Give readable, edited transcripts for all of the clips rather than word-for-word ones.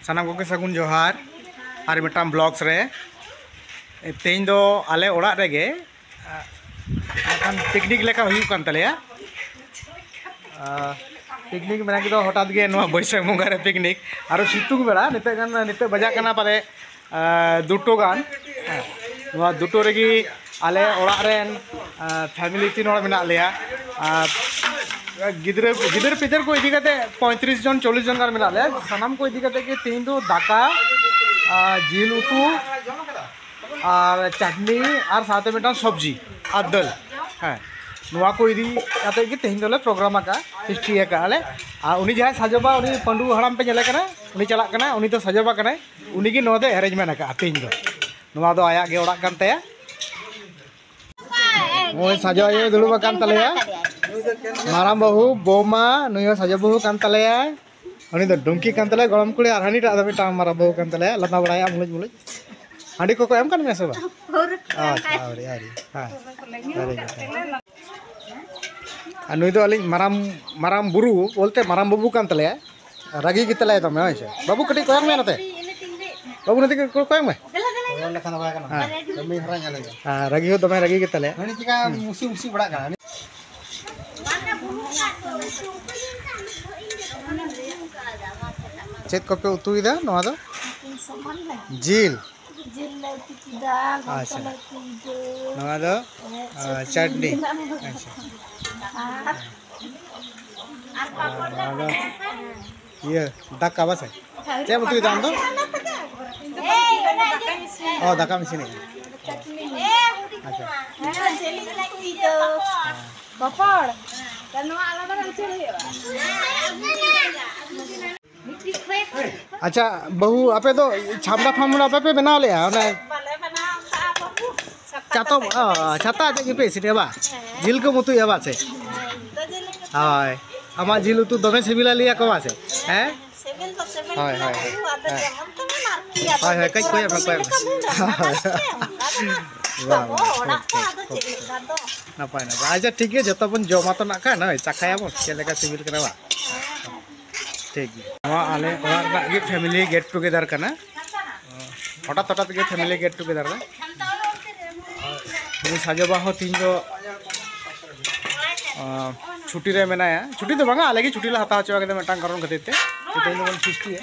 सानाम को सगुन जोहार और मिटाम ब्लॉग्स रे तेज दो आले ओड़ा रेगे पिकनिक लेका हुई कान तलेया पिकनिक मेना कि हठात गे बैसाख बंगा रे पिकनिक और सितुंग बेड़ा नित बजा कना पाले दुटो गान दुटो रेगी आले ओड़ा रेन फैमिली 3 हड़ मेना लेया गिदर गिदर पिदर को इदी करते 35 जन 40 जन गान मेना ले सानाम को इदी करते कि तेज दो दाका जिल उतु और चटनी और साथे मिटान सब्जी और दाल हाँ नुआ को इदी आते कि तेज दोले प्रोग्राम का हिस्ट्री का आले उनी जहाँ सजोबा उनी पंडू हड़ाम पे चले कना उनी चला कना उनी तो सजोबा कना उनी की नोदे अरेंजमेंट का तेज दो नुआ दो आया गे ओड़ा कान तया ओय सजो ये दुलुबा कान तलेया माराम बहु बोमा नुयो सजो बहु कान तलेया उनी दो डोंकी कान तले गरम कुड़ी और हनी टा मिटा मारा बहु कान तलेया लता बड़ाया मुलुज मुलुज हांडी को एम कान मेसबा अच्छा अरे अरे हां नुई दो अली माराम बुरु बोलते माराम बाबू कान तलेया रागी की तले तो मैं बाबू कटी कोयम में नते बाबू नते को कोयम में हां रागी हो दमे रागी की तले हनी चिका मुसी मुसी बड़ा का चेत को पे उतुइदा नवा दो जिल अच्छा नवा दो चटनी अच्छा ये दाका बस है चे उतुइदा हम दो ओ दाका मिसिन अच्छा पापड़ तनवा आलादा उचल अच्छा बहु आपे तो छामड़ा फामड़ा आपे पे बना ले चातो छाता के पे सिटे बा जिल को मुतु याबा से हाय आमा जिल उतु दमे सिबिला लिया को से हैं सिबिल तो सिबिल हाय हाय हाय हाय कई कोय कोय नापाय ना अच्छा ठीक है जतो बन जमा तो ना का ना चाखाया बन चलेका सिबिल करा बा ठीक है आले गे फैमिली गेट टुगेदर करना हठात हठात गे फैमिली गेट टुगेदर रे साजोबा हो तीन जो छुट्टी रे मेनाया छुट्टी तो बांगा आले की छुट्टी ला हता चवा के मेटांग कारण खातिर ते तेन दो फिस्टी है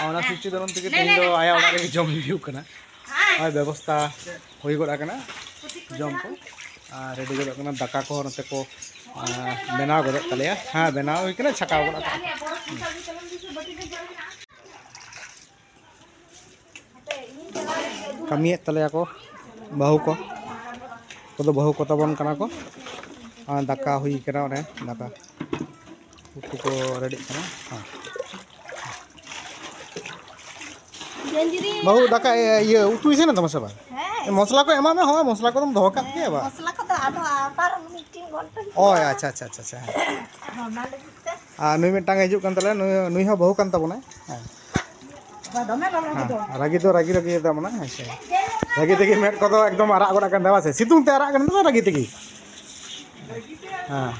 और फिस्टी दरन ते तेन दो आया ओड़ा रे जम लियु कना और व्यवस्था होई गोड़ा कना जम को रेडी गोड़ा कना दाका को नते को बनाव गोड़ा तलेया हां बनाव होई कना छकाव गोड़ा कमी तले को बहु को तो बहु को तबन कना को दाका हुई कना ने दाका उतु को रेडी कना हां बहु दाका ये उतु इसे ना तमसा बा मसला को एमा में हो मसला को तुम धो का के बा मसला को तो आधो पार मीटिंग घंटा ओ अच्छा अच्छा अच्छा अच्छा हां नुई मिटांग हिजु कान तले नुई हो बहु कान तबना हां रागी तो रागी रागी तबना अच्छा रागी तेगी मेट को तो एकदम आरा गोड़ा कान देवा से सितुंग ते आरा कान तो रागी तेगी हां